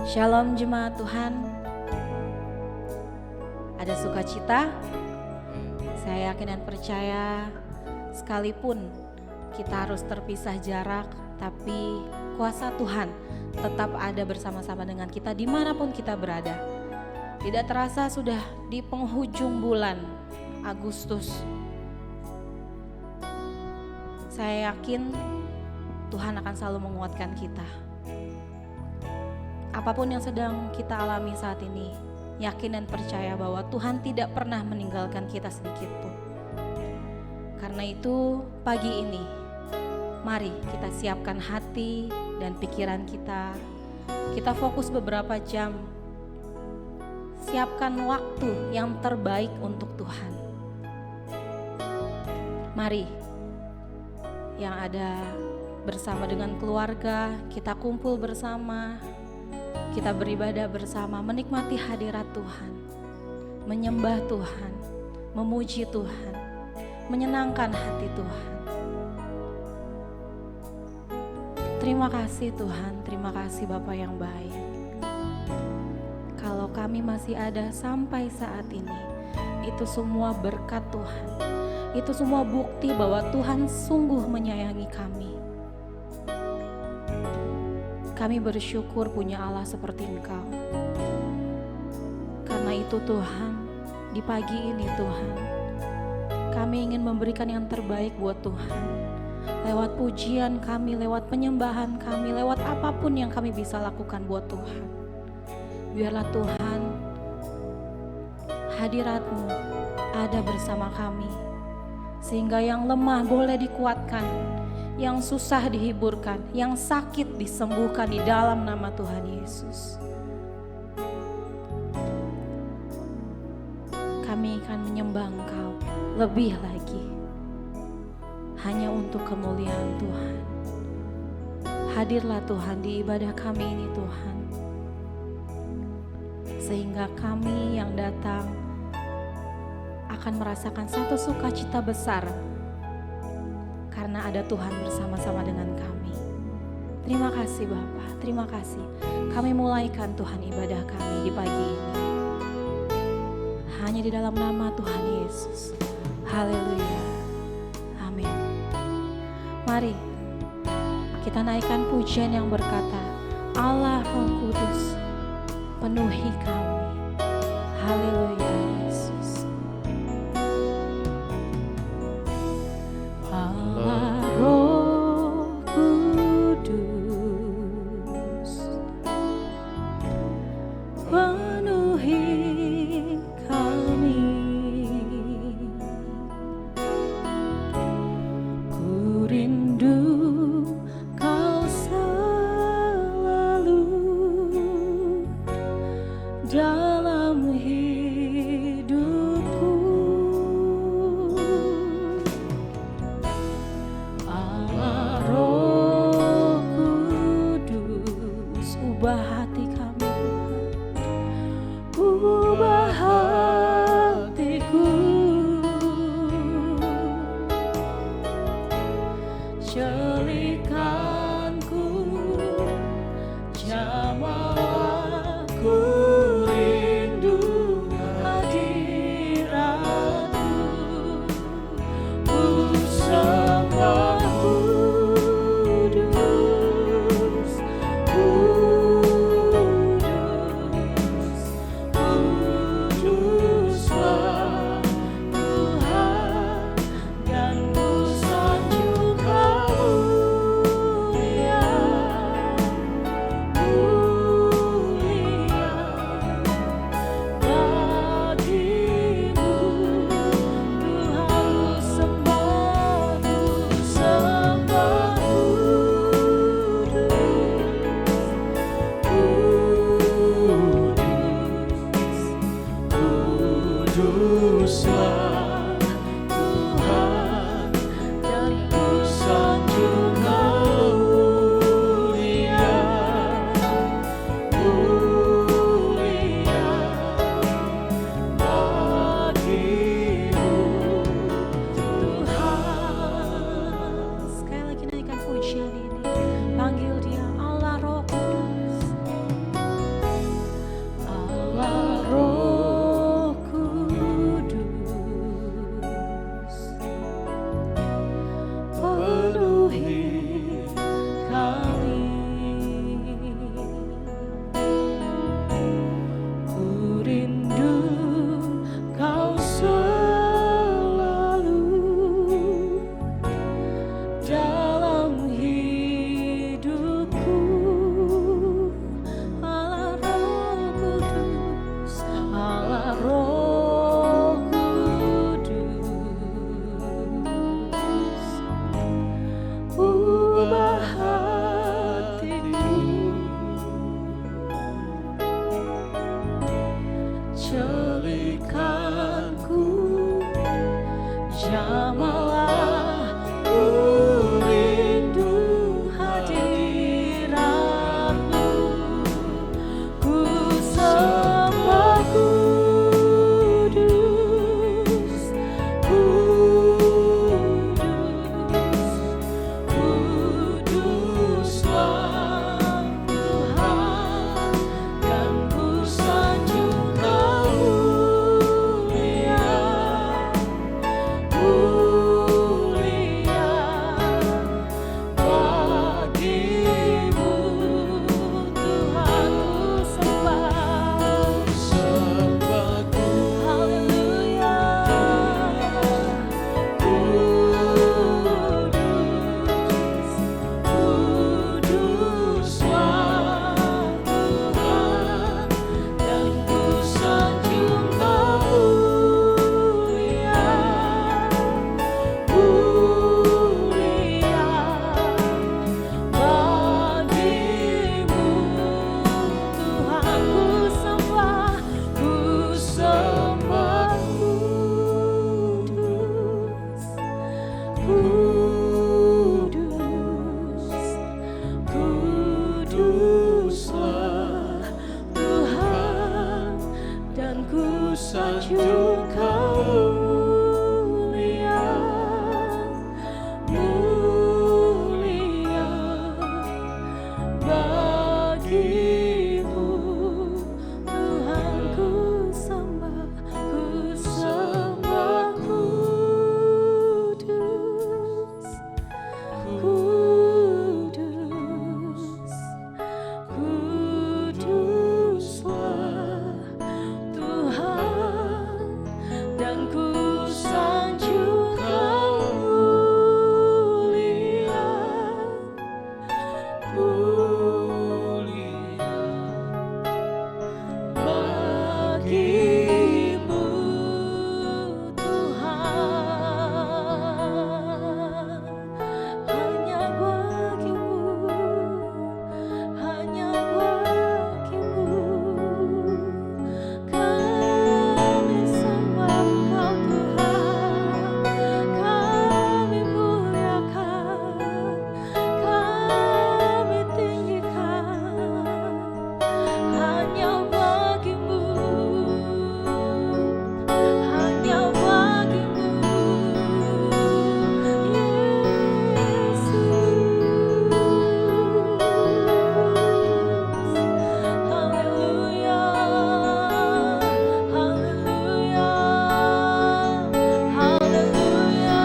Shalom jemaat Tuhan. Ada sukacita, saya yakin dan percaya sekalipun kita harus terpisah jarak, tapi kuasa Tuhan tetap ada bersama-sama dengan kita dimanapun kita berada. Tidak terasa sudah di penghujung bulan Agustus. Saya yakin Tuhan akan selalu menguatkan kita. Apapun yang sedang kita alami saat ini, yakin dan percaya bahwa Tuhan tidak pernah meninggalkan kita sedikit pun. Karena itu pagi ini, mari kita siapkan hati dan pikiran kita. Kita fokus beberapa jam, siapkan waktu yang terbaik untuk Tuhan. Mari yang ada bersama dengan keluarga, kita kumpul bersama. Kita beribadah bersama, menikmati hadirat Tuhan, menyembah Tuhan, memuji Tuhan, menyenangkan hati Tuhan. Terima kasih Tuhan, terima kasih Bapa yang baik. Kalau kami masih ada sampai saat ini, itu semua berkat Tuhan. Itu semua bukti bahwa Tuhan sungguh menyayangi kami. Kami bersyukur punya Allah seperti Engkau. Karena itu Tuhan, di pagi ini Tuhan, kami ingin memberikan yang terbaik buat Tuhan. Lewat pujian kami, lewat penyembahan kami, lewat apapun yang kami bisa lakukan buat Tuhan. Biarlah Tuhan, hadirat-Mu ada bersama kami. Sehingga yang lemah boleh dikuatkan, yang susah dihiburkan, yang sakit disembuhkan di dalam nama Tuhan Yesus. Kami akan menyembah Engkau lebih lagi, hanya untuk kemuliaan Tuhan. Hadirlah Tuhan di ibadah kami ini Tuhan, sehingga kami yang datang akan merasakan satu sukacita besar, karena ada Tuhan bersama-sama dengan kami. Terima kasih Bapa, terima kasih. Kami mulaikan Tuhan ibadah kami di pagi ini. Hanya di dalam nama Tuhan Yesus. Haleluya. Amin. Mari kita naikkan pujian yang berkata, Allah Roh Kudus penuhi kami. Haleluya Yesus. Roh Kudus penuhi kami, ku rindu Kau selalu dalam hidupku. Ubah hati kami, ubah hatiku, celikanku, jamaku, rindu hadiratmu, ku sembah kudus, kuduslah Tuhan, dan ku sanjung mulia, mulia bagimu Tuhan, ku sembah kuduslah Tuhan, dan ku sanjung mulia, mulia bagimu Tuhan. Sekali lagi naikkan pujian ini, panggil Dia Allah Roh Kudus. sanjung Kau mulia, mulia bagimu Tuhan, ku sembah kudus, kudus, kuduslah Tuhan, dan ku sanjung Kau mulia, mulia bagimu Tuhan, hanya bagimu, hanya bagimu kami sembah Kau Tuhan, kami muliakan, kami tinggikan, hanya bagimu, hanya bagimu Yesus. Haleluya, haleluya, haleluya,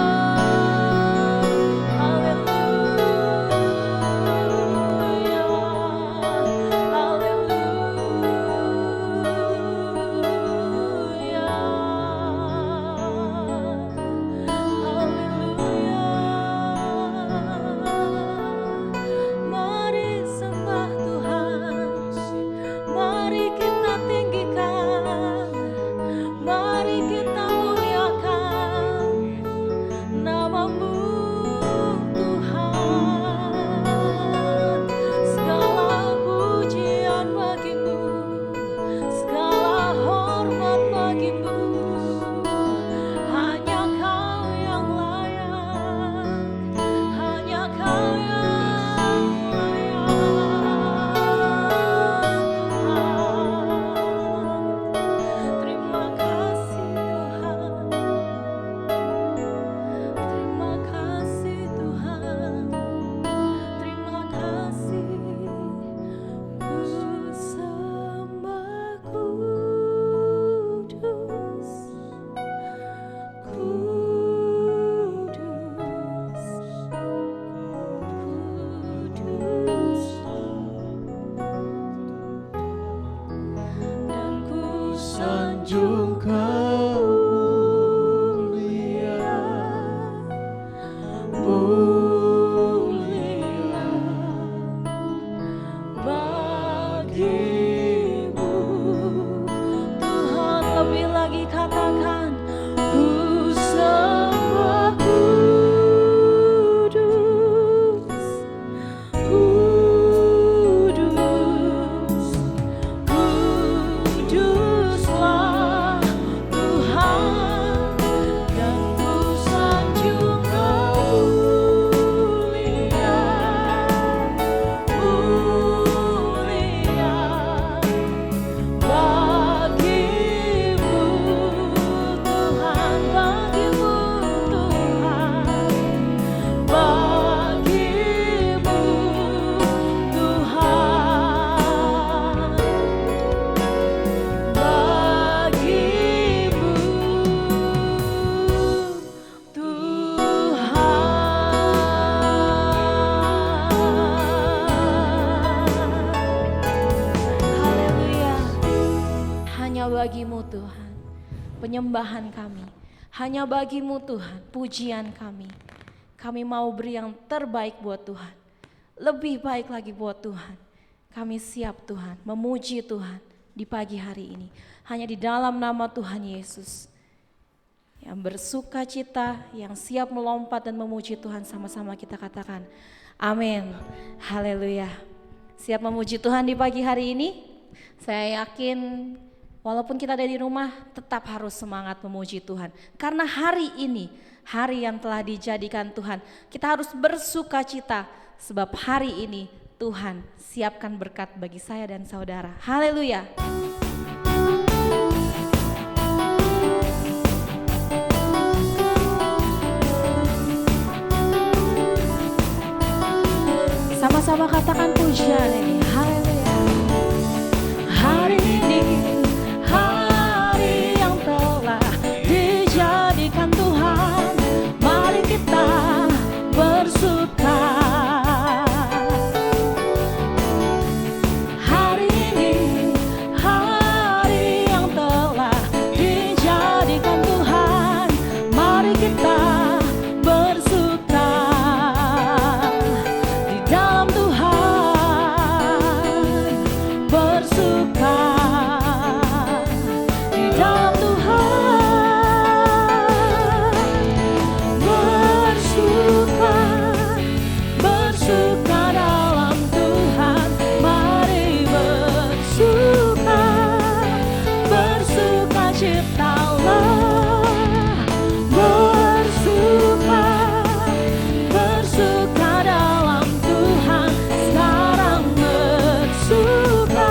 Mari sembah Tuhan, mari kita tinggikan, mari kita muliakan namamu Tuhan. Segala pujian bagimu, segala hormat bagimu, hanya Kau yang layak, hanya Kau yang layak Tuhan. Terima kasih Tuhan, terima kasih Tuhan, terima kasih. Ku sembah kudus, kudus, kudus, dan ku sanjung Kau mulia, mulia bagimu Tuhan. Lebih lagi katakan, ku sembah kudus, kudus, kuduslah Tuhan, dan ku sanjung Kau mulia, mulia bagimu Tuhan, bagimu Tuhan, bagimu Tuhan, bagimu Tuhan. Haleluya. Hanya bagimu Tuhan penyembahan kami, hanya bagimu Tuhan pujian kami. Kami mau beri yang terbaik buat Tuhan, lebih baik lagi buat Tuhan. Kami siap Tuhan memuji Tuhan di pagi hari ini, hanya di dalam nama Tuhan Yesus. Yang bersuka cita, yang siap melompat dan memuji Tuhan, sama-sama kita katakan amin. Haleluya. Siap memuji Tuhan di pagi hari ini? Saya yakin walaupun kita ada di rumah, tetap harus semangat memuji Tuhan. Karena hari ini, hari yang telah dijadikan Tuhan, kita harus bersuka cita. Sebab hari ini Tuhan siapkan berkat bagi saya dan saudara. Haleluya. ciptalah bersuka, bersuka dalam Tuhan. Sekarang bersuka,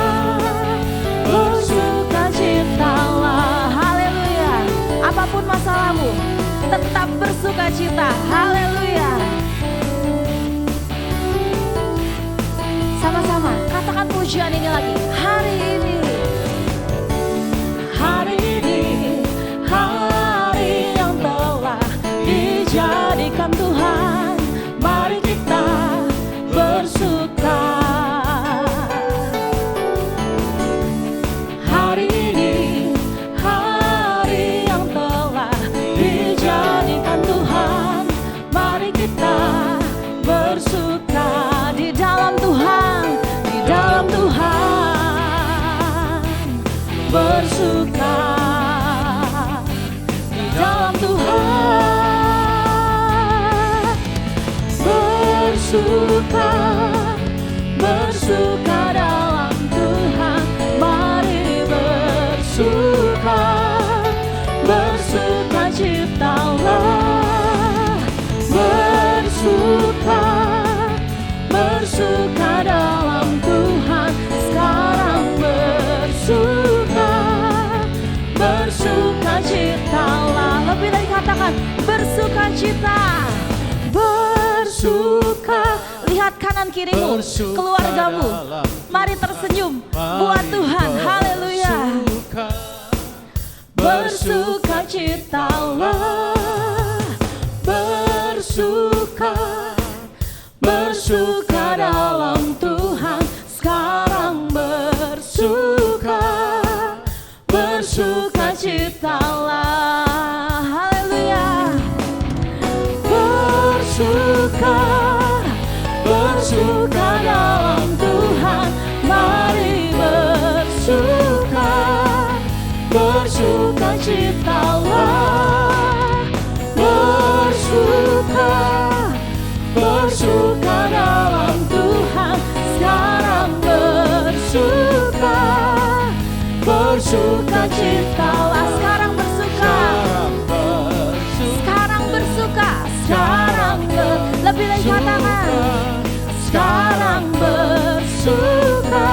bersuka ciptalah. Haleluya. Apapun masalahmu, tetap bersuka cita. Haleluya. Sama-sama katakan pujian ini lagi. Hari ini, hari ini, hari yang telah dijadikan Tuhan. Mari kita bersuka. Hari ini, hari yang telah dijadikan Tuhan. Mari kita bersuka di dalam Tuhan, di dalam Tuhan. Bersuka di dalam Tuhan. Bersuka, bersuka dalam Tuhan. Mari bersuka, bersuka ciptalah. Bersuka, bersuka dalam Tuhan. Sekarang bersuka, bersuka ciptalah. Lebih lagi katakan bersuka cita. Bersuka. Lihat kanan kirimu, Bersuka keluargamu. dalam Mari tersenyum buat Tuhan. Haleluya. Bersuka ciptalah. Bersuka, bersuka dalam Tuhan. Sekarang bersuka, bersuka ciptalah. Haleluya. Bersuka, bersuka dalam Tuhan. Mari bersuka, bersuka ciptalah. Bersuka, bersuka dalam Tuhan. Sekarang bersuka, bersuka ciptalah. Sekarang bersuka, sekarang bersuka, sekarang lebih lagi katakan. Sekarang bersuka,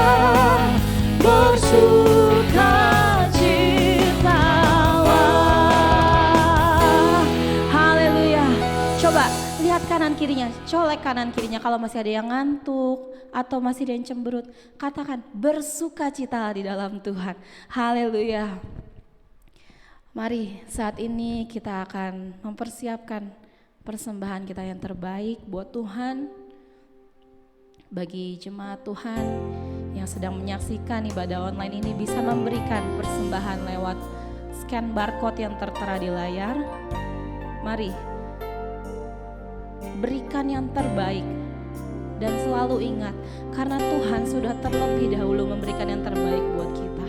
bersuka ciptalah. Haleluya. Coba lihat kanan kirinya, colek kanan kirinya. Kalau masih ada yang ngantuk atau masih ada yang cemberut, katakan bersuka cita di dalam Tuhan. Haleluya. Mari saat ini kita akan mempersiapkan persembahan kita yang terbaik buat Tuhan. Bagi jemaat Tuhan yang sedang menyaksikan ibadah online ini bisa memberikan persembahan lewat scan barcode yang tertera di layar. Mari berikan yang terbaik dan selalu ingat, karena Tuhan sudah terlebih dahulu memberikan yang terbaik buat kita.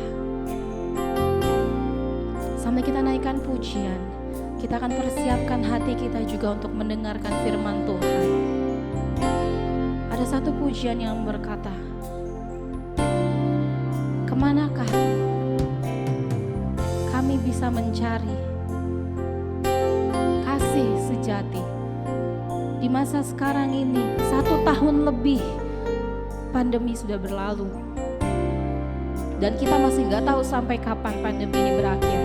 Sampai kita naikkan pujian, kita akan persiapkan hati kita juga untuk mendengarkan firman Tuhan. Ada satu pujian yang berkata, kemanakah kami bisa mencari kasih sejati di masa sekarang ini? 1 tahun lebih pandemi sudah berlalu dan kita masih gak tahu sampai kapan pandemi ini berakhir.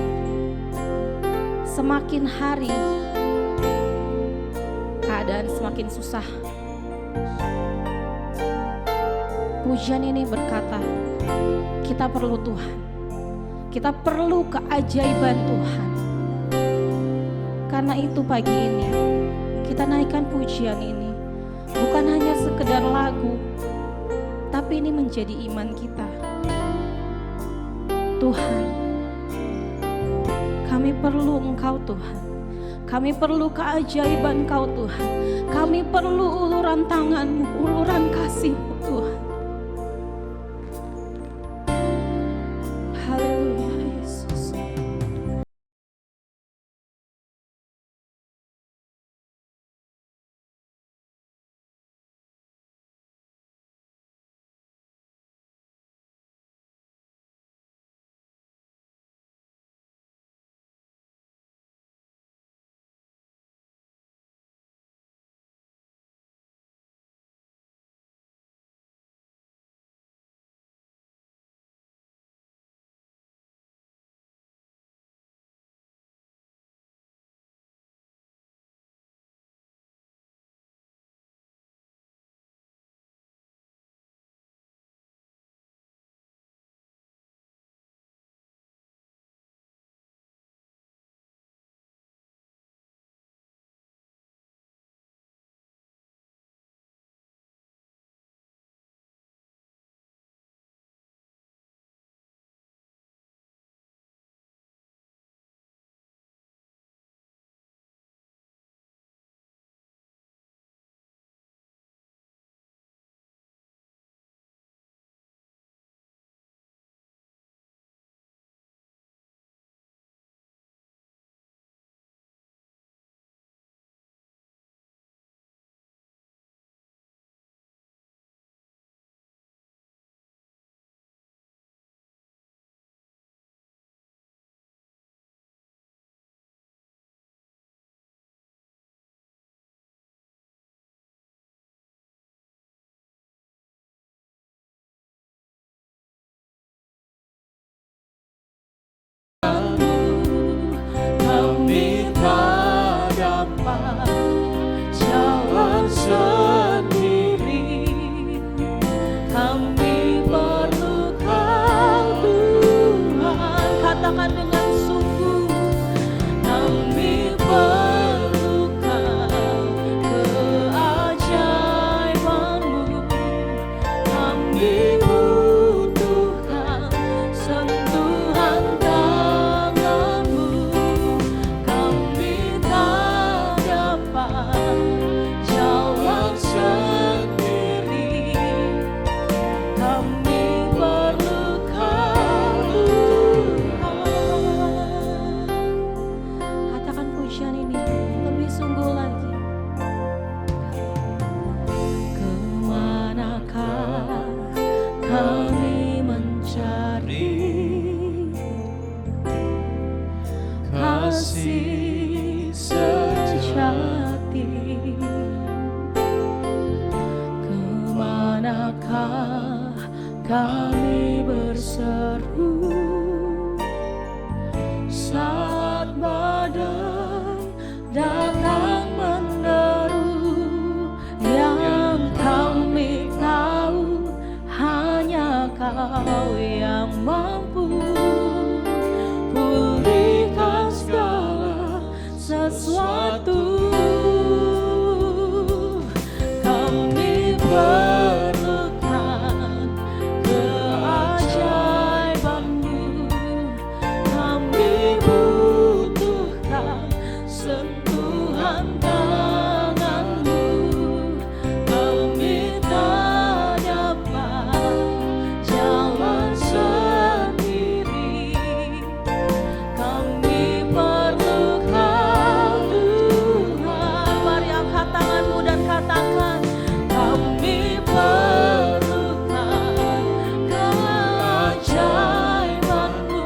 Semakin hari keadaan semakin susah. Pujian ini berkata, kita perlu Tuhan, kita perlu keajaiban Tuhan. Karena itu pagi ini kita naikkan pujian ini, bukan hanya sekedar lagu, tapi ini menjadi iman kita. Tuhan, kami perlu Engkau Tuhan, kami perlu keajaiban Engkau Tuhan, kami perlu uluran tangan-Mu, uluran kasih-Mu Tuhan. katakan dengan sungguh, kami perlukan keajaiban-Mu, kami butuhkan sentuhan tangan-Mu, kami tak dapat jalan sendiri, kami perlukan Tuhan. Katakan pujian ini lebih sungguh lagi. Kemanakah kami mencari kasih sejati? Kemanakah kami berseru saat badai datang menderu? Yang kami tahu hanya Kau yang mampu pulihkan segala sesuatu. Kami perlukan keajaiban-Mu, kami butuhkan sentuhan tangan-Mu, kami tak dapat jalan sendiri, kami perlukan Tuhan. Mari angkat tanganmu dan katakan, kami perlukan keajaiban-Mu,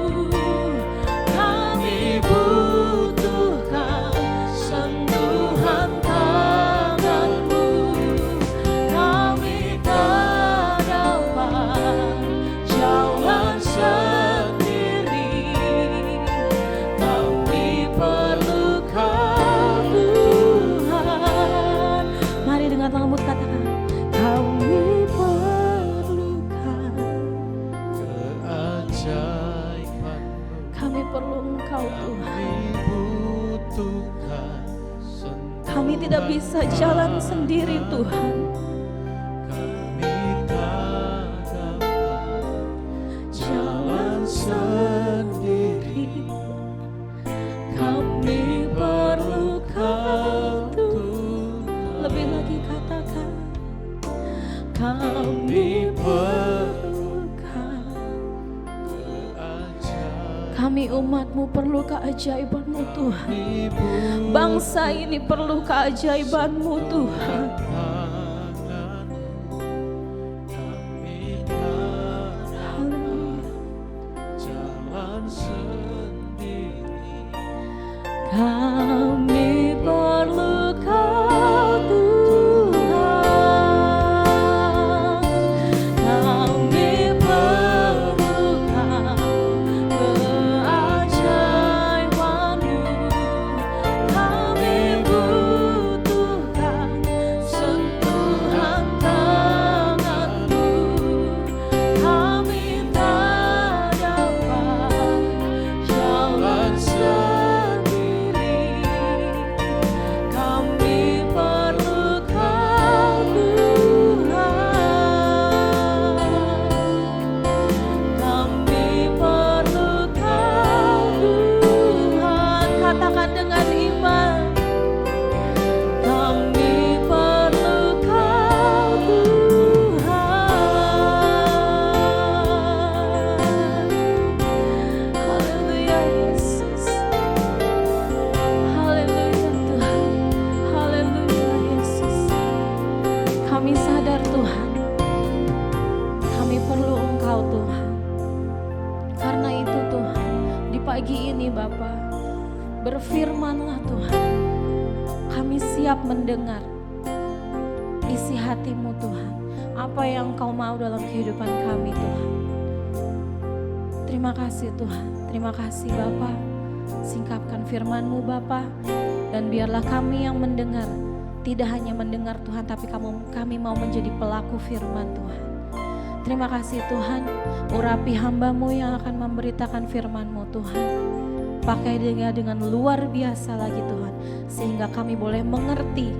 kami butuhkan sentuhan tangan-Mu, kami tak dapat jalan sendiri, kami perlukan Tuhan. Mari dengan lembut katakan, kami perlukan, keajaiban-Mu, kami perlu Engkau Tuhan. kami butuhkan Kami tidak bisa jalan sendiri Tuhan. kami tak dapat Jalan sendiri, kami perlukan Tuhan. Lebih lagi katakan, kami perlukan. Kami umat-Mu perlu keajaiban-Mu Tuhan. Bangsa ini perlu keajaiban-Mu Tuhan. Kami perlukan Tuhan, kami perlukan keajaiban-Mu, kami butuhkan sentuhan tangan-Mu, kami tak dapat jalan sendiri, kami perlukan Tuhan, kami perlukan Tuhan. Katakan dengan iman, kami perlukan Tuhan. Haleluya Yesus, haleluya Tuhan, haleluya Yesus. Kami sadar Tuhan, kami perlu Engkau Tuhan. Karena itu Tuhan, di pagi ini Bapa, berfirman-Lah Tuhan. Kami siap mendengar isi hati-Mu Tuhan. Apa yang Engkau mau dalam kehidupan kami Tuhan. Terima kasih Tuhan, terima kasih Bapa. Singkapkan firman-Mu Bapa, dan biarlah kami yang mendengar, tidak hanya mendengar Tuhan, tapi kami mau menjadi pelaku firman Tuhan. Terima kasih Tuhan, urapi hamba-Mu yang akan memberitakan firman-Mu Tuhan. Pakai dia dengan luar biasa lagi Tuhan, sehingga kami boleh mengerti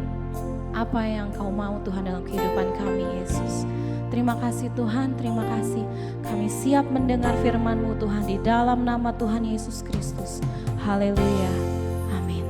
apa yang Kau mau Tuhan dalam kehidupan kami Yesus. Terima kasih Tuhan, terima kasih. Kami siap mendengar firman-Mu Tuhan di dalam nama Tuhan Yesus Kristus. Haleluya, amin.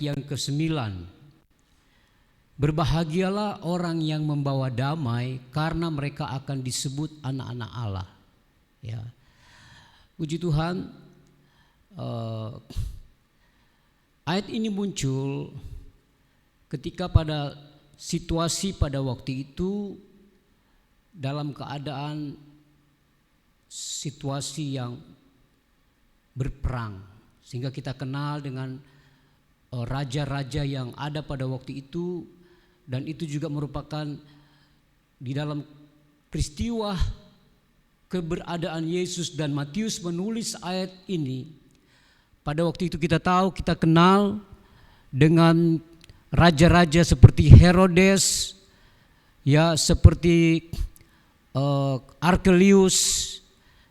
Yang ke-9, berbahagialah orang yang membawa damai karena mereka akan disebut anak-anak Allah. Ya, puji Tuhan. Ayat ini muncul ketika pada situasi pada waktu itu dalam keadaan situasi yang berperang, sehingga kita kenal dengan raja-raja yang ada pada waktu itu, dan itu juga merupakan di dalam peristiwa keberadaan Yesus. Dan Matius menulis ayat ini pada waktu itu. Kita tahu, kita kenal dengan raja-raja seperti Herodes, ya, seperti Archelaus.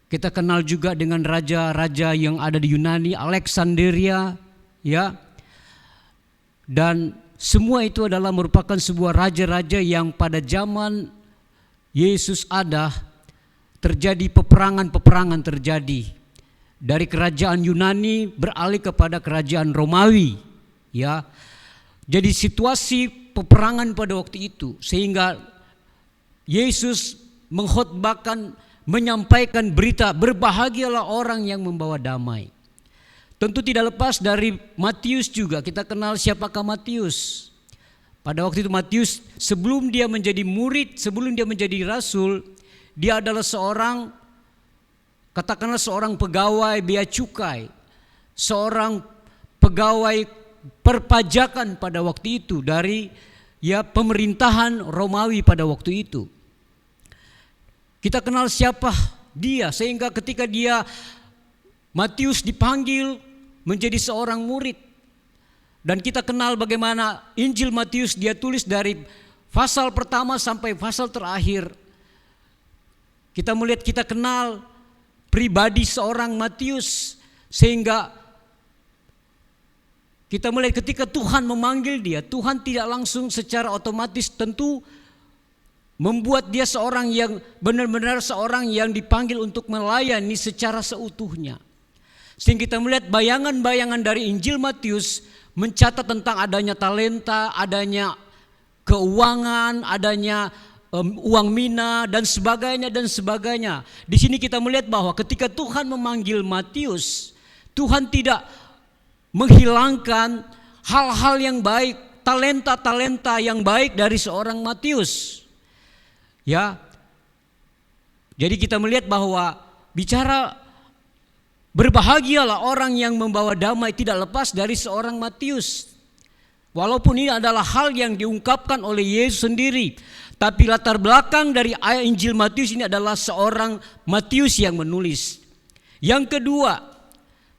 Kita kenal juga dengan raja-raja yang ada di Yunani, Alexandria, ya. Dan semua itu adalah merupakan sebuah raja-raja yang pada zaman Yesus ada, terjadi peperangan terjadi. Dari kerajaan Yunani beralih kepada kerajaan Romawi, ya. Jadi situasi peperangan pada waktu itu, sehingga Yesus mengkhotbahkan, menyampaikan berita, berbahagialah orang yang membawa damai. Tentu tidak lepas dari Matius juga. Kita kenal siapakah Matius. Pada waktu itu Matius sebelum dia menjadi murid, sebelum dia menjadi rasul, dia adalah seorang, katakanlah seorang pegawai bea cukai, seorang pegawai perpajakan pada waktu itu dari pemerintahan Romawi pada waktu itu. Kita kenal siapa dia, sehingga ketika Matius dipanggil menjadi seorang murid, dan kita kenal bagaimana Injil Matius dia tulis dari pasal pertama sampai pasal terakhir. Kita melihat, kita kenal pribadi seorang Matius, sehingga kita melihat ketika Tuhan memanggil dia, Tuhan tidak langsung secara otomatis tentu membuat dia seorang yang benar-benar seorang yang dipanggil untuk melayani secara seutuhnya. Sehingga kita melihat bayangan-bayangan dari Injil Matius mencatat tentang adanya talenta, adanya keuangan, adanya uang mina dan sebagainya dan sebagainya. Di sini kita melihat bahwa ketika Tuhan memanggil Matius, Tuhan tidak menghilangkan hal-hal yang baik, talenta-talenta yang baik dari seorang Matius. Ya. Jadi kita melihat bahwa bicara berbahagialah orang yang membawa damai tidak lepas dari seorang Matius. Walaupun ini adalah hal yang diungkapkan oleh Yesus sendiri, tapi latar belakang dari ayat Injil Matius ini adalah seorang Matius yang menulis. Yang kedua,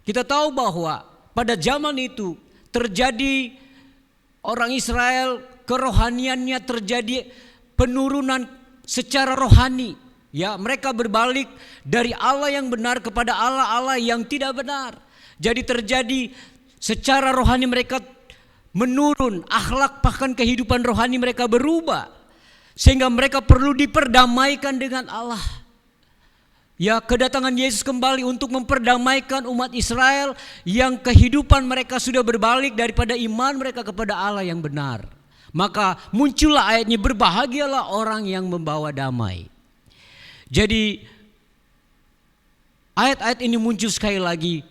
kita tahu bahwa pada zaman itu terjadi orang Israel, kerohaniannya terjadi penurunan secara rohani. Ya, mereka berbalik dari Allah yang benar kepada Allah yang tidak benar. Jadi terjadi secara rohani mereka menurun, akhlak bahkan kehidupan rohani mereka berubah, sehingga mereka perlu diperdamaikan dengan Allah. Ya, kedatangan Yesus kembali untuk memperdamaikan umat Israel yang kehidupan mereka sudah berbalik daripada iman mereka kepada Allah yang benar. Maka muncullah ayatnya, berbahagialah orang yang membawa damai. Jadi ayat-ayat ini muncul sekali lagi.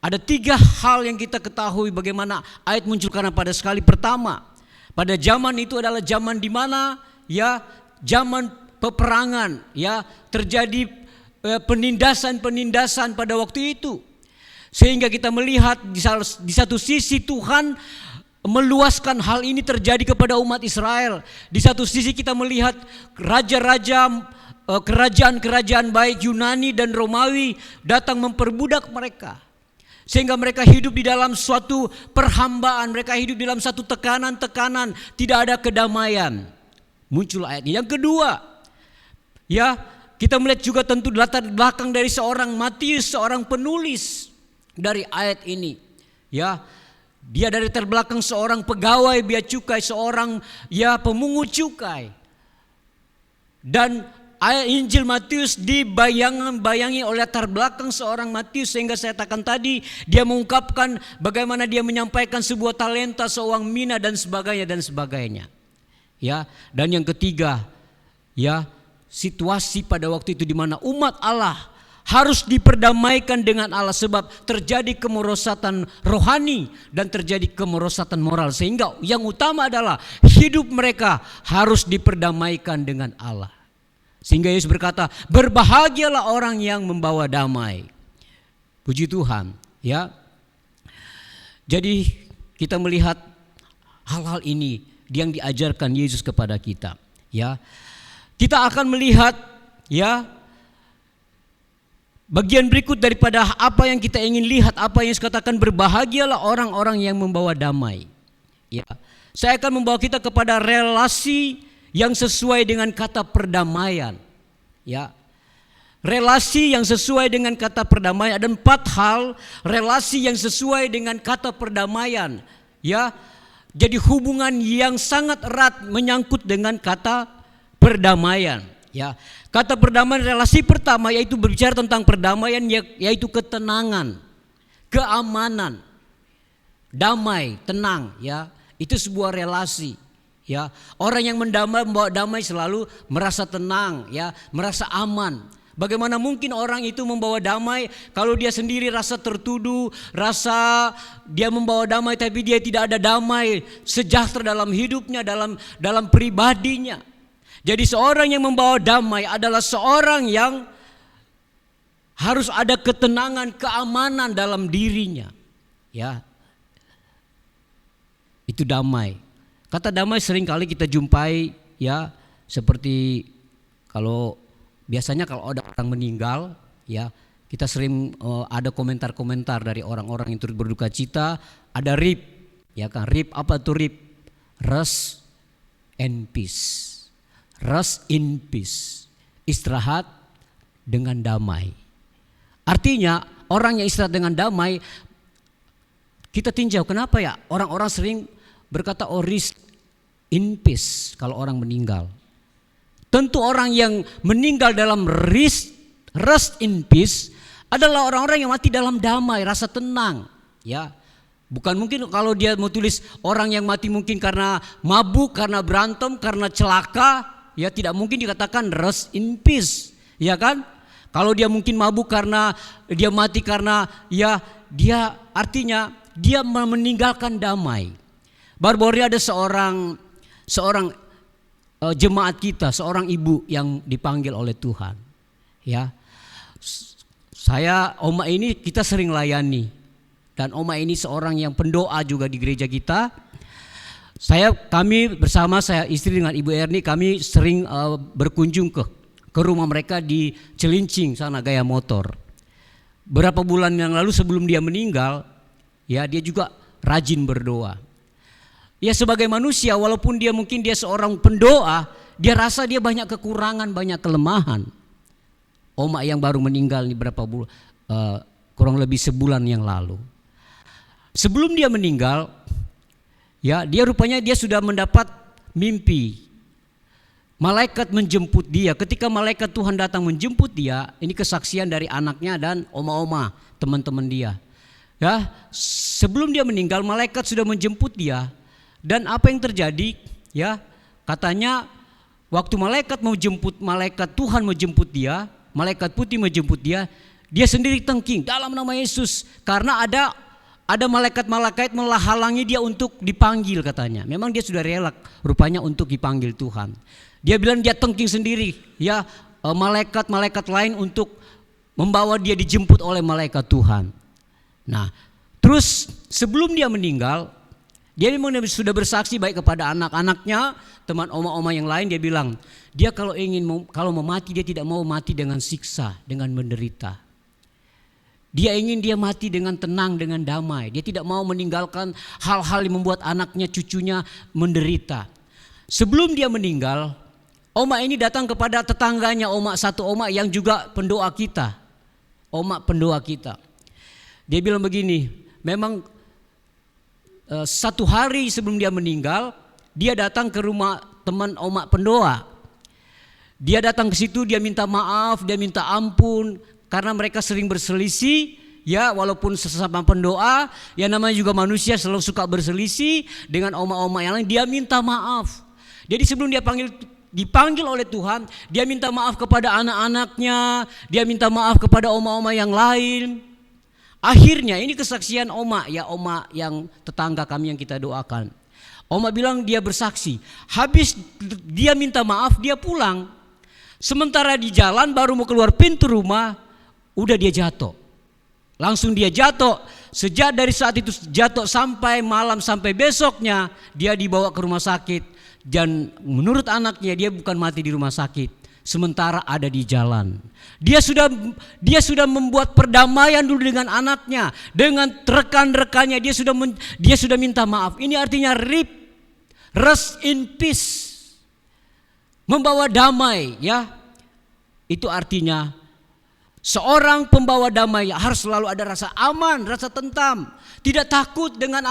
Ada 3 hal yang kita ketahui bagaimana ayat muncul, karena pada sekali pertama pada zaman itu adalah zaman di mana ya zaman peperangan, ya terjadi penindasan pada waktu itu. Sehingga kita melihat di satu sisi Tuhan meluaskan hal ini terjadi kepada umat Israel. Di satu sisi kita melihat raja-raja, kerajaan-kerajaan baik Yunani dan Romawi datang memperbudak mereka. Sehingga mereka hidup di dalam suatu perhambaan, mereka hidup di dalam satu tekanan-tekanan, tidak ada kedamaian. Muncul ayat ini. Yang kedua, ya kita melihat juga tentu latar belakang dari seorang Matius, seorang penulis dari ayat ini. Ya, dia dari latar belakang seorang pegawai bea cukai, seorang ya pemungut cukai. Dan ayat Injil Matius dibayangi oleh latar belakang seorang Matius, sehingga saya katakan tadi dia mengungkapkan bagaimana dia menyampaikan sebuah talenta, seorang mina dan sebagainya. Ya, dan yang ketiga, ya situasi pada waktu itu di mana umat Allah harus diperdamaikan dengan Allah, sebab terjadi kemerosatan rohani dan terjadi kemerosatan moral, sehingga yang utama adalah hidup mereka harus diperdamaikan dengan Allah. Sehingga Yesus berkata, berbahagialah orang yang membawa damai. Puji Tuhan, ya. Jadi kita melihat hal-hal ini yang diajarkan Yesus kepada kita, ya. Kita akan melihat ya bagian berikut daripada apa yang kita ingin lihat, apa yang dikatakan berbahagialah orang-orang yang membawa damai. Ya, saya akan membawa kita kepada relasi yang sesuai dengan kata perdamaian. Ya, relasi yang sesuai dengan kata perdamaian. Ada 4 hal relasi yang sesuai dengan kata perdamaian. Ya, jadi hubungan yang sangat erat menyangkut dengan kata perdamaian. Ya, kata perdamaian, relasi pertama yaitu berbicara tentang perdamaian, yaitu ketenangan, keamanan, damai, tenang. Ya, itu sebuah relasi. Ya, orang yang membawa damai selalu merasa tenang, ya, merasa aman. Bagaimana mungkin orang itu membawa damai kalau dia sendiri rasa tertuduh, rasa dia membawa damai tapi dia tidak ada damai sejahtera dalam hidupnya, dalam pribadinya. Jadi seorang yang membawa damai adalah seorang yang harus ada ketenangan, keamanan dalam dirinya. Ya, itu damai. Kata damai sering kali kita jumpai, ya, seperti biasanya kalau ada orang meninggal, ya, kita sering ada komentar-komentar dari orang-orang yang turut berduka cita, ada RIP, ya kan? RIP apa tuh RIP? Rest and peace. Rest in peace, istirahat dengan damai. Artinya orang yang istirahat dengan damai, kita tinjau kenapa ya orang-orang sering berkata rest in peace kalau orang meninggal. Tentu orang yang meninggal dalam rest in peace adalah orang-orang yang mati dalam damai, rasa tenang. Ya, bukan mungkin kalau dia mau tulis orang yang mati mungkin karena mabuk, karena berantem, karena celaka. Ya, tidak mungkin dikatakan rest in peace, ya kan? Kalau dia mungkin mabuk karena dia mati karena ya dia artinya dia meninggalkan damai. Baru-baru ada seorang jemaat kita, seorang ibu yang dipanggil oleh Tuhan. Ya, saya Oma ini kita sering layani, dan Oma ini seorang yang pendoa juga di gereja kita. Kami bersama saya istri dengan Ibu Erni, kami sering berkunjung ke rumah mereka di Celincing sana, Gaya Motor. Berapa bulan yang lalu sebelum dia meninggal, ya dia juga rajin berdoa. Ya, sebagai manusia walaupun dia mungkin dia seorang pendoa, dia rasa dia banyak kekurangan, banyak kelemahan. Oma yang baru meninggal ini kurang lebih sebulan yang lalu. Sebelum dia meninggal, ya, dia rupanya dia sudah mendapat mimpi. Malaikat menjemput dia. Ketika malaikat Tuhan datang menjemput dia, ini kesaksian dari anaknya dan oma-oma, teman-teman dia. Ya, sebelum dia meninggal, malaikat sudah menjemput dia. Dan apa yang terjadi? Ya, katanya waktu malaikat Tuhan menjemput dia, malaikat putih menjemput dia, dia sendiri tengking dalam nama Yesus, karena ada malaikat-malaikat menghalangi dia untuk dipanggil katanya. Memang dia sudah rela rupanya untuk dipanggil Tuhan. Dia bilang dia tengking sendiri, ya, malaikat-malaikat lain untuk membawa dia dijemput oleh malaikat Tuhan. Nah, terus sebelum dia meninggal, dia memang sudah bersaksi baik kepada anak-anaknya, teman oma-oma yang lain. Dia bilang, dia kalau mau mati, dia tidak mau mati dengan siksa, dengan menderita. Dia ingin dia mati dengan tenang, dengan damai. Dia tidak mau meninggalkan hal-hal yang membuat anaknya, cucunya menderita. Sebelum dia meninggal, oma ini datang kepada tetangganya, satu oma yang juga pendoa kita. Oma pendoa kita. Dia bilang begini, memang satu hari sebelum dia meninggal, dia datang ke rumah teman oma pendoa. Dia datang ke situ, dia minta maaf, dia minta ampun, karena mereka sering berselisih, ya, walaupun sesama pendoa, ya namanya juga manusia selalu suka berselisih dengan oma-oma yang lain. Dia minta maaf. Jadi sebelum dia dipanggil oleh Tuhan, dia minta maaf kepada anak-anaknya, dia minta maaf kepada oma-oma yang lain. Akhirnya ini kesaksian oma, ya, oma yang tetangga kami yang kita doakan. Oma bilang dia bersaksi, habis dia minta maaf dia pulang. Sementara di jalan baru mau keluar pintu rumah, udah dia jatuh. Langsung dia jatuh. Sejak dari saat itu jatuh sampai malam, sampai besoknya dia dibawa ke rumah sakit. Dan menurut anaknya dia bukan mati di rumah sakit, sementara ada di jalan. Dia sudah membuat perdamaian dulu dengan anaknya, dengan rekan-rekannya. Dia sudah minta maaf. Ini artinya rest in peace, membawa damai, ya. Itu artinya seorang pembawa damai harus selalu ada rasa aman, rasa tentam, tidak takut dengan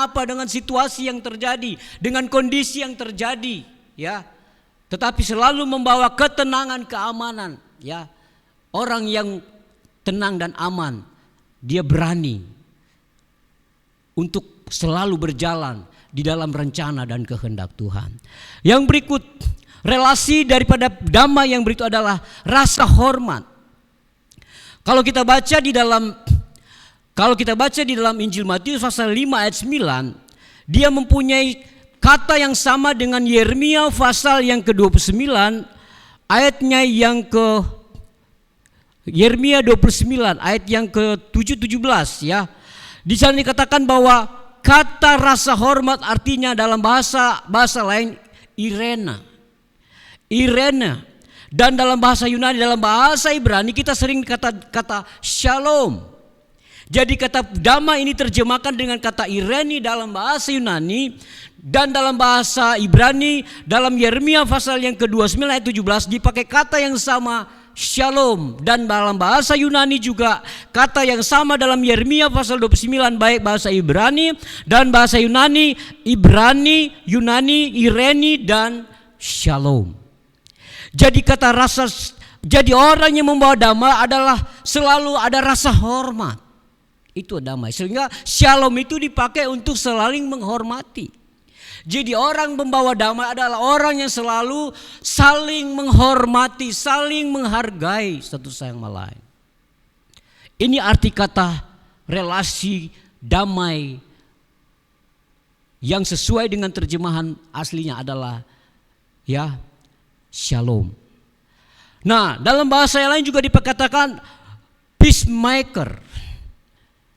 situasi yang terjadi, dengan kondisi yang terjadi, ya. Tetapi selalu membawa ketenangan, keamanan, ya. Orang yang tenang dan aman, dia berani untuk selalu berjalan di dalam rencana dan kehendak Tuhan. Yang berikut, relasi daripada damai yang berikut adalah rasa hormat. Kalau kita baca di dalam Injil Matius pasal 5 ayat 9, dia mempunyai kata yang sama dengan Yeremia pasal yang ke-29 ayatnya yang Yeremia 29 ayat yang ke-17, ya. Di sana dikatakan bahwa kata rasa hormat artinya dalam bahasa lain Irena. Dan dalam bahasa Yunani, dalam bahasa Ibrani kita sering kata shalom. Jadi kata damai ini terjemahkan dengan kata Irene dalam bahasa Yunani, dan dalam bahasa Ibrani dalam Yeremia pasal yang ke-29 ayat 17 dipakai kata yang sama shalom, dan dalam bahasa Yunani juga kata yang sama dalam Yeremia pasal 29 baik bahasa Ibrani dan bahasa Yunani, Irene dan shalom. Jadi orang yang membawa damai adalah selalu ada rasa hormat. Itu damai. Sehingga shalom itu dipakai untuk saling menghormati. Jadi orang membawa damai adalah orang yang selalu saling menghormati, saling menghargai satu sama lain. Ini arti kata relasi damai yang sesuai dengan terjemahan aslinya adalah, ya, shalom. Nah, dalam bahasa yang lain juga dikatakan peacemaker.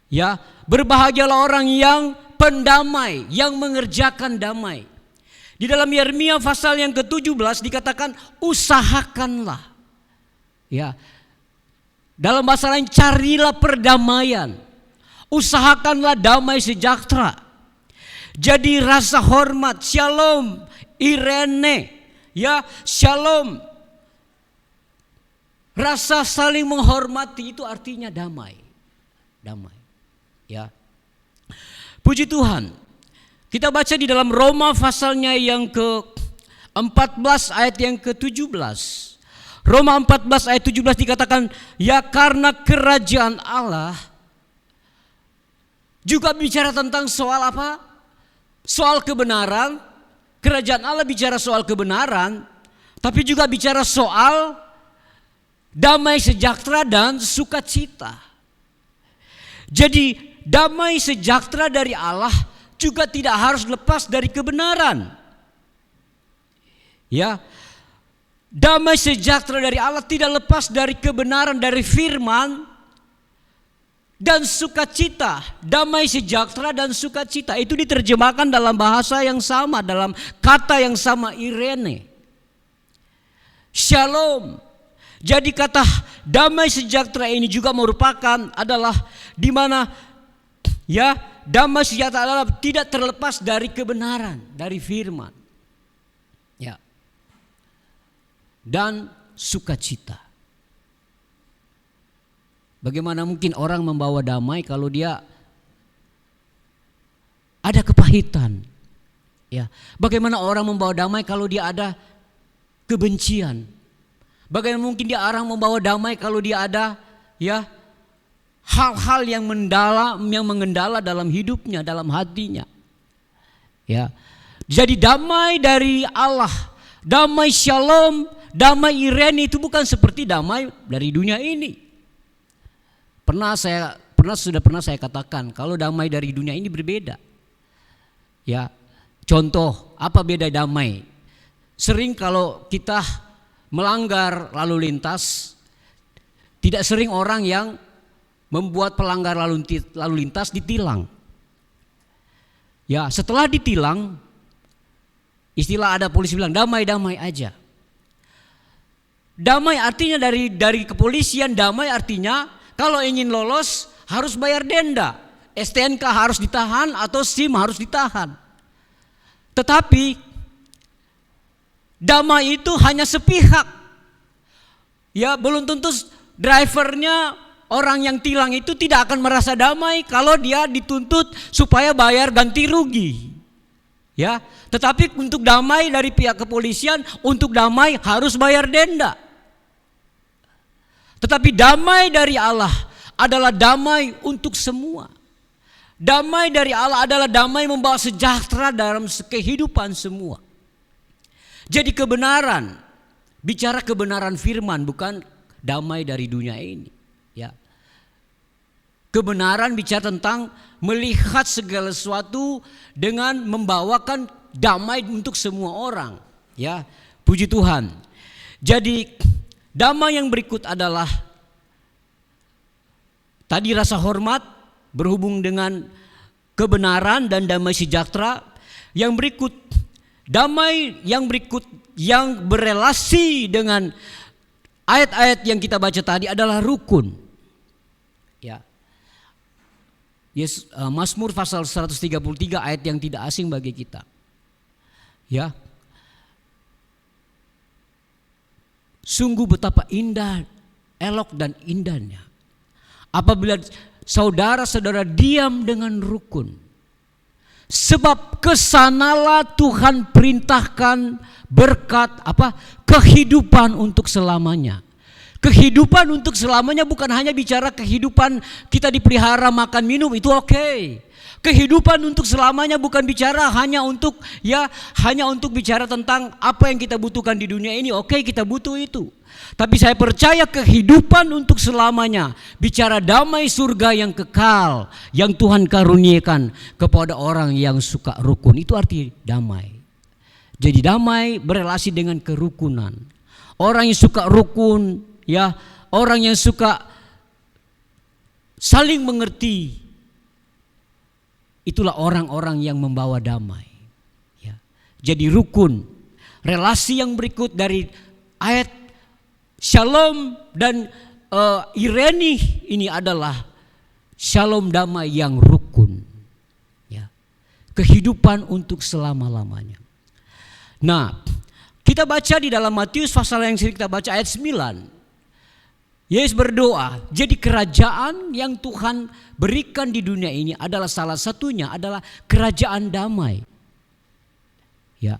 Ya, berbahagialah orang yang pendamai, yang mengerjakan damai. Di dalam Yeremia pasal yang ke-17 dikatakan usahakanlah. Ya. Dalam bahasa lain carilah perdamaian. Usahakanlah damai sejahtera. Jadi rasa hormat, shalom, Irene, ya, shalom. Rasa saling menghormati itu artinya damai. Damai. Ya. Puji Tuhan. Kita baca di dalam Roma pasalnya yang ke-14 ayat yang ke-17. Roma 14 ayat 17 dikatakan, ya karena kerajaan Allah juga bicara tentang soal apa? Soal kebenaran. Kerajaan Allah bicara soal kebenaran, tapi juga bicara soal damai sejahtera dan sukacita. Jadi damai sejahtera dari Allah juga tidak harus lepas dari kebenaran. Ya. Damai sejahtera dari Allah tidak lepas dari kebenaran, dari firman dan sukacita. Damai sejahtera dan sukacita itu diterjemahkan dalam bahasa yang sama, dalam kata yang sama, irene. Shalom. Jadi kata damai sejahtera ini juga merupakan adalah di mana ya damai sejahtera adalah tidak terlepas dari kebenaran, dari firman. Ya. Dan sukacita. Bagaimana mungkin orang membawa damai kalau dia ada kepahitan? Ya. Bagaimana orang membawa damai kalau dia ada kebencian? Bagaimana mungkin dia orang membawa damai kalau dia ada ya hal-hal yang mengendala dalam hidupnya, dalam hatinya. Ya. Jadi damai dari Allah, damai shalom, damai irene itu bukan seperti damai dari dunia ini. Sudah pernah saya katakan kalau damai dari dunia ini berbeda. Ya. Contoh, apa beda damai? Sering kalau kita melanggar lalu lintas, tidak sering orang yang membuat pelanggar lalu lintas ditilang. Ya, setelah ditilang, istilah ada polisi bilang damai-damai aja. Damai artinya dari kepolisian, damai artinya kalau ingin lolos harus bayar denda. STNK harus ditahan atau SIM harus ditahan. Tetapi damai itu hanya sepihak. Ya, belum tentu drivernya, orang yang tilang itu tidak akan merasa damai kalau dia dituntut supaya bayar ganti rugi. Ya, tetapi untuk damai dari pihak kepolisian, untuk damai harus bayar denda. Tetapi damai dari Allah adalah damai untuk semua. Damai dari Allah adalah damai membawa sejahtera dalam kehidupan semua. Jadi kebenaran, bicara kebenaran firman, bukan damai dari dunia ini. Ya. Kebenaran bicara tentang melihat segala sesuatu dengan membawakan damai untuk semua orang. Ya, puji Tuhan. Jadi damai yang berikut adalah tadi rasa hormat berhubung dengan kebenaran dan damai sejahtera. Yang berikut, damai yang berikut yang berelasi dengan ayat-ayat yang kita baca tadi adalah rukun. Ya. Mazmur pasal 133 ayat yang tidak asing bagi kita. Ya. Sungguh betapa indah, elok dan indahnya apabila saudara-saudara diam dengan rukun. Sebab kesanalah Tuhan perintahkan berkat kehidupan untuk selamanya. Kehidupan untuk selamanya bukan hanya bicara kehidupan kita dipelihara makan minum, itu oke. Kehidupan untuk selamanya bukan bicara hanya untuk bicara tentang apa yang kita butuhkan di dunia ini. Oke, kita butuh itu. Tapi saya percaya kehidupan untuk selamanya bicara damai surga yang kekal yang Tuhan karuniakan kepada orang yang suka rukun. Itu arti damai. Jadi damai berelasi dengan kerukunan. Orang yang suka rukun, ya, orang yang suka saling mengerti, itulah orang-orang yang membawa damai. Ya. Jadi rukun, relasi yang berikut dari ayat shalom dan irene ini adalah shalom damai yang rukun. Ya. Kehidupan untuk selama-lamanya. Nah, kita baca di dalam Matius pasal yang sering kita baca ayat 9. Yesus berdoa, jadi kerajaan yang Tuhan berikan di dunia ini adalah salah satunya adalah kerajaan damai. Ya,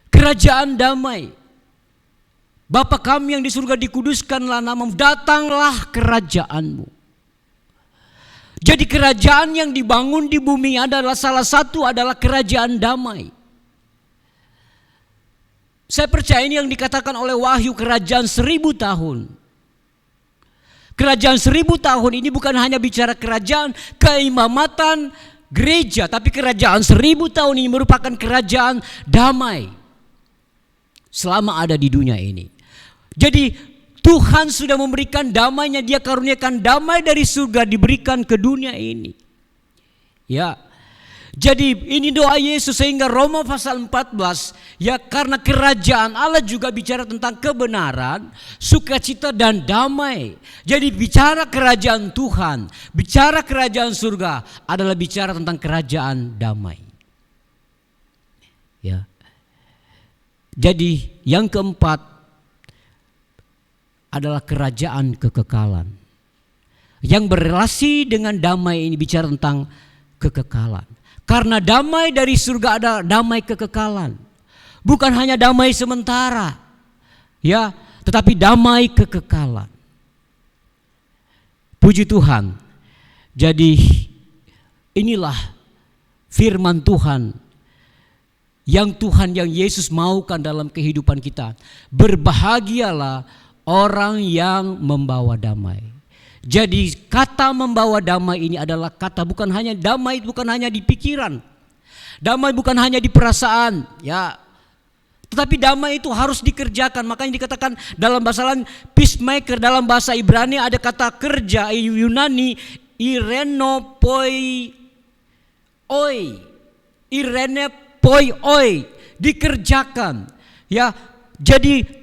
kerajaan damai. Bapa kami yang di surga, dikuduskanlah namamu, datanglah kerajaanmu. Jadi kerajaan yang dibangun di bumi adalah salah satu adalah kerajaan damai. Saya percaya ini yang dikatakan oleh Wahyu, kerajaan 1000 tahun. Kerajaan 1000 tahun ini bukan hanya bicara kerajaan keimamatan gereja, tapi kerajaan 1000 tahun ini merupakan kerajaan damai selama ada di dunia ini. Jadi Tuhan sudah memberikan damainya, Dia karuniakan damai dari surga diberikan ke dunia ini. Ya. Jadi ini doa Yesus, sehingga Roma pasal 14, ya, karena kerajaan Allah juga bicara tentang kebenaran, sukacita dan damai. Jadi bicara kerajaan Tuhan, bicara kerajaan surga adalah bicara tentang kerajaan damai. Ya. Jadi yang keempat adalah kerajaan kekekalan. Yang berrelasi dengan damai ini bicara tentang kekekalan. Karena damai dari surga ada damai kekekalan. Bukan hanya damai sementara, ya, tetapi damai kekekalan. Puji Tuhan. Jadi inilah firman Tuhan yang Yesus maukan dalam kehidupan kita. Berbahagialah orang yang membawa damai. Jadi kata membawa damai ini adalah kata bukan hanya damai, bukan hanya di pikiran. Damai bukan hanya di perasaan, ya. Tetapi damai itu harus dikerjakan. Makanya dikatakan dalam bahasa lain peacemaker, dalam bahasa Ibrani ada kata kerja Yunani irenopoi oi. Irenopoi oi, dikerjakan. Ya, jadi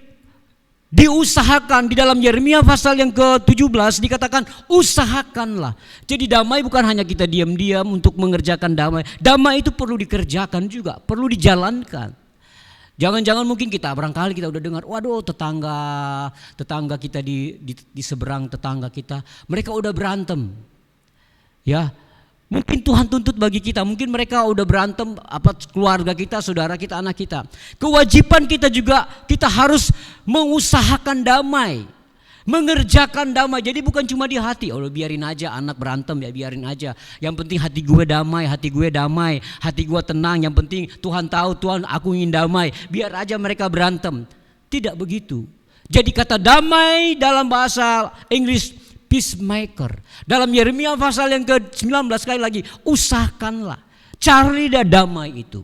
diusahakan. Di dalam Yeremia pasal yang ke-17 dikatakan usahakanlah. Jadi damai bukan hanya kita diam-diam untuk mengerjakan damai. Damai itu perlu dikerjakan juga, perlu dijalankan. Jangan-jangan mungkin barangkali kita udah dengar, waduh tetangga kita di seberang tetangga kita, mereka udah berantem. Ya, mungkin Tuhan tuntut bagi kita, mungkin mereka udah berantem, keluarga kita, saudara kita, anak kita. Kewajiban kita juga, kita harus mengusahakan damai, mengerjakan damai. Jadi bukan cuma di hati, biarin aja anak berantem, ya biarin aja. Yang penting hati gue damai, hati gue tenang. Yang penting Tuhan tahu, Tuhan aku ingin damai, biar aja mereka berantem. Tidak begitu. Jadi kata damai dalam bahasa Inggris peacemaker. Dalam Yeremia pasal yang ke-19 sekali lagi, usahakanlah, cari damai itu.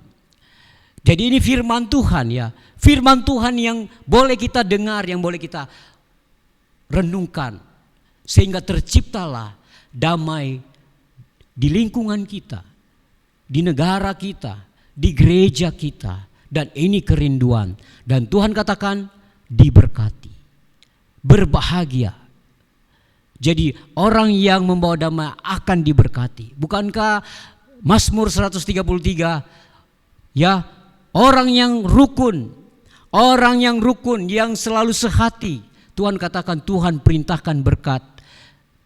Jadi ini firman Tuhan, ya. Firman Tuhan yang boleh kita dengar, yang boleh kita renungkan. Sehingga terciptalah damai di lingkungan kita, di negara kita, di gereja kita. Dan ini kerinduan. Dan Tuhan katakan diberkati, berbahagia. Jadi orang yang membawa damai akan diberkati. Bukankah Mazmur 133, ya, orang yang rukun, yang selalu sehati. Tuhan katakan, Tuhan perintahkan berkat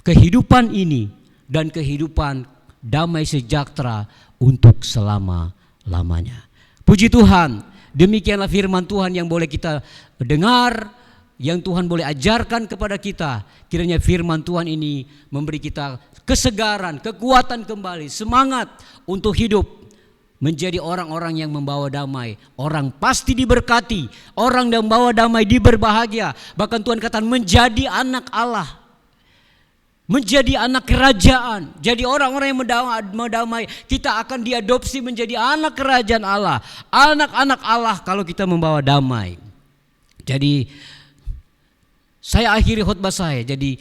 kehidupan ini dan kehidupan damai sejahtera untuk selama-lamanya. Puji Tuhan, demikianlah firman Tuhan yang boleh kita dengar, yang Tuhan boleh ajarkan kepada kita. Kiranya firman Tuhan ini memberi kita kesegaran, kekuatan kembali, semangat untuk hidup menjadi orang-orang yang membawa damai. Orang pasti diberkati, orang yang membawa damai diberbahagia. Bahkan Tuhan katakan menjadi anak Allah, menjadi anak kerajaan. Jadi orang-orang yang mendamai, kita akan diadopsi menjadi anak kerajaan Allah, anak-anak Allah kalau kita membawa damai. Jadi saya akhiri khotbah saya. Jadi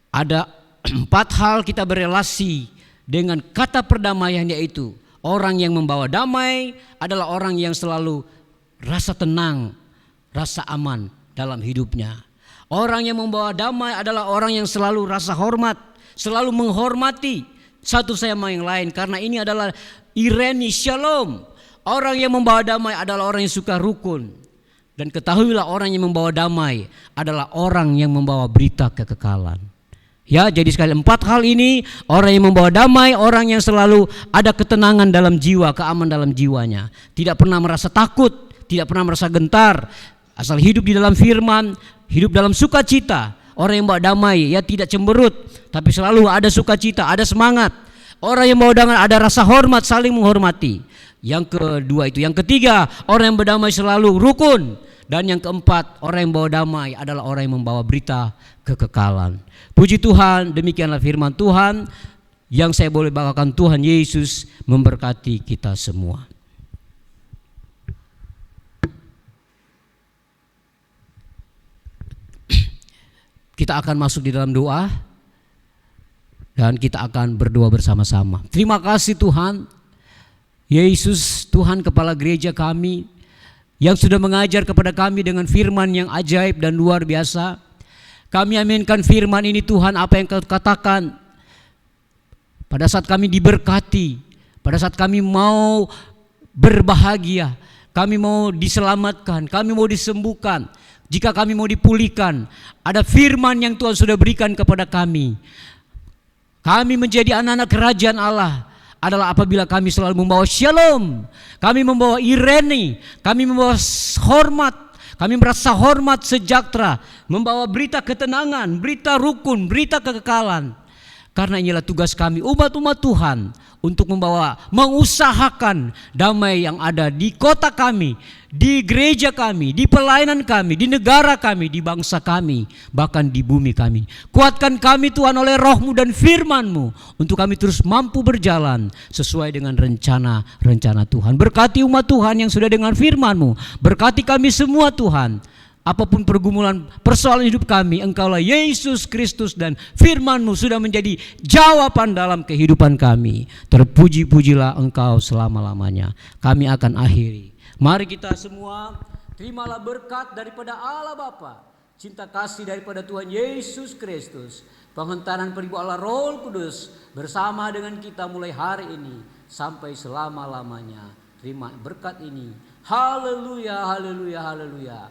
ada 4 hal kita berelasi dengan kata perdamaian, yaitu orang yang membawa damai adalah orang yang selalu rasa tenang, rasa aman dalam hidupnya. Orang yang membawa damai adalah orang yang selalu rasa hormat, selalu menghormati satu sama yang lain, karena ini adalah ireni shalom. Orang yang membawa damai adalah orang yang suka rukun. Dan ketahuilah orang yang membawa damai adalah orang yang membawa berita kekekalan. Ya, jadi sekali 4 hal ini, orang yang membawa damai, orang yang selalu ada ketenangan dalam jiwa, keamanan dalam jiwanya. Tidak pernah merasa takut, tidak pernah merasa gentar, asal hidup di dalam firman, hidup dalam sukacita. Orang yang membawa damai, ya tidak cemberut, tapi selalu ada sukacita, ada semangat. Orang yang membawa damai ada rasa hormat, saling menghormati. Yang kedua itu. Yang ketiga, orang yang berdamai selalu rukun. Dan yang keempat, orang yang membawa damai adalah orang yang membawa berita kekekalan. Puji Tuhan, demikianlah firman Tuhan yang saya boleh bawakan. Tuhan Yesus memberkati kita semua. Kita akan masuk di dalam doa dan kita akan berdoa bersama-sama. Terima kasih Tuhan Yesus, Tuhan Kepala Gereja kami, yang sudah mengajar kepada kami dengan firman yang ajaib dan luar biasa. Kami aminkan firman ini Tuhan, apa yang Kau katakan pada saat kami diberkati, pada saat kami mau berbahagia, kami mau diselamatkan, kami mau disembuhkan, jika kami mau dipulihkan, ada firman yang Tuhan sudah berikan kepada kami. Kami menjadi anak-anak kerajaan Allah adalah apabila kami selalu membawa shalom, kami membawa ireni, kami membawa hormat, kami merasa hormat sejahtera, membawa berita ketenangan, berita rukun, berita kekekalan. Karena inilah tugas kami umat-umat Tuhan untuk mengusahakan damai yang ada di kota kami, di gereja kami, di pelayanan kami, di negara kami, di bangsa kami, bahkan di bumi kami. Kuatkan kami Tuhan oleh Roh-Mu dan firman-Mu untuk kami terus mampu berjalan sesuai dengan rencana Tuhan. Berkati umat Tuhan yang sudah dengar firman-Mu. Berkati kami semua Tuhan. Apapun pergumulan persoalan hidup kami, Engkaulah Yesus Kristus dan firman-Mu sudah menjadi jawaban dalam kehidupan kami. Terpuji-pujilah Engkau selama-lamanya. Kami akan akhiri. Mari kita semua terimalah berkat daripada Allah Bapa, cinta kasih daripada Tuhan Yesus Kristus, penghentaran peribu Allah Roh Kudus bersama dengan kita mulai hari ini sampai selama-lamanya. Terima berkat ini. Haleluya, haleluya, haleluya.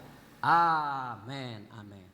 Amin, amin.